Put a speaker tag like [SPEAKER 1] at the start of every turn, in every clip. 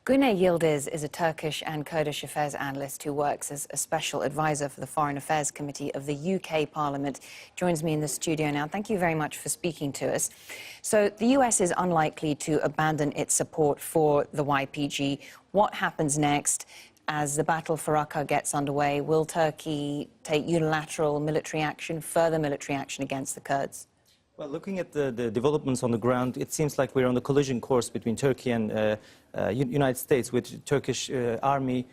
[SPEAKER 1] Guney Yildiz is a Turkish and Kurdish affairs analyst who works as a special advisor for the Foreign Affairs Committee of the UK Parliament. Joins me in the studio now. Thank you very much for speaking to us. So the US is unlikely to abandon its support for the YPG. What happens next as the battle for Raqqa gets underway? Will Turkey take unilateral military action, further military action against the Kurds?
[SPEAKER 2] Well, looking at the developments on the ground, it seems like we're on the collision course between Turkey and United States, with Turkish army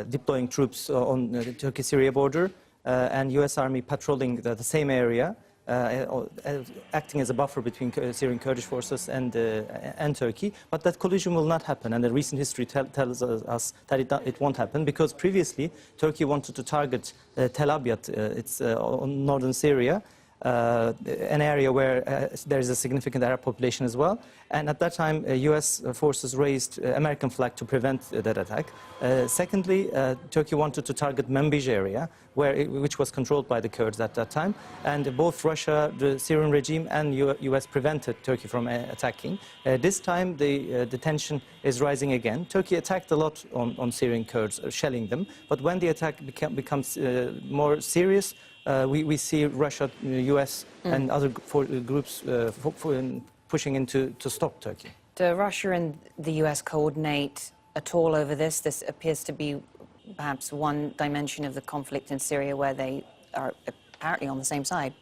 [SPEAKER 2] deploying troops on the Turkey-Syria border and US army patrolling the same area, acting as a buffer between Syrian Kurdish forces and Turkey. But that collision will not happen, and the recent history tells us that it won't happen, because previously Turkey wanted to target Tel Abyad, it's on northern Syria, an area where there is a significant Arab population as well. And at that time, US forces raised American flag to prevent that attack. Secondly, Turkey wanted to target Manbij area, which was controlled by the Kurds at that time. And both Russia, the Syrian regime, and US prevented Turkey from attacking. This time, the tension is rising again. Turkey attacked a lot on Syrian Kurds, shelling them. But when the attack becomes more serious, we see Russia, US, and other groups pushing in to stop Turkey.
[SPEAKER 1] Do Russia and the US coordinate at all over this? This appears to be perhaps one dimension of the conflict in Syria where they are apparently on the same side.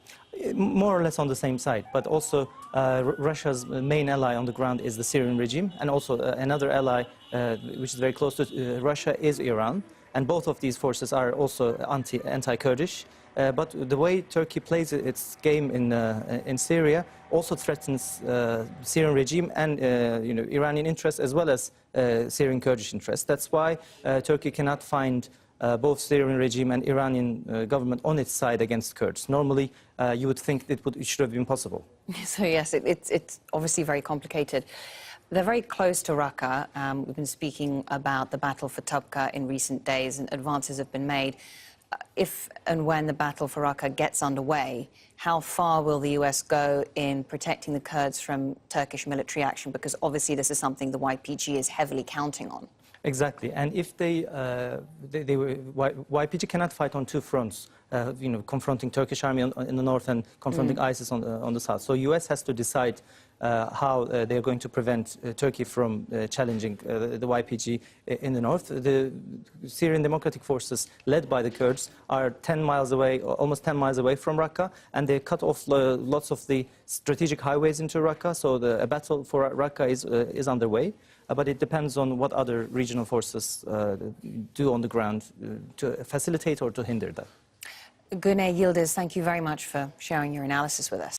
[SPEAKER 2] More or less on the same side, but also Russia's main ally on the ground is the Syrian regime, and also another ally which is very close to Russia is Iran. And both of these forces are also anti-Kurdish. But the way Turkey plays its game in Syria also threatens Syrian regime and Iranian interests, as well as Syrian Kurdish interests. That's why Turkey cannot find both Syrian regime and Iranian government on its side against Kurds. Normally, you would think it should have been possible.
[SPEAKER 1] So yes, it's obviously very complicated. They're very close to Raqqa. We've been speaking about the battle for Tabqa in recent days, and advances have been made. If and when the battle for Raqqa gets underway, how far will the US go in protecting the Kurds from Turkish military action? Because obviously this is something the YPG is heavily counting on.
[SPEAKER 2] Exactly, and if YPG cannot fight on two fronts, confronting Turkish army in the north and confronting ISIS on the south. So US has to decide how they're going to prevent Turkey from challenging the YPG in the north. The Syrian Democratic Forces, led by the Kurds, are 10 miles away, almost 10 miles away from Raqqa, and they cut off lots of the strategic highways into Raqqa. So a battle for Raqqa is underway. But it depends on what other regional forces do on the ground to facilitate or to hinder that.
[SPEAKER 1] Guney Yildiz, thank you very much for sharing your analysis with us.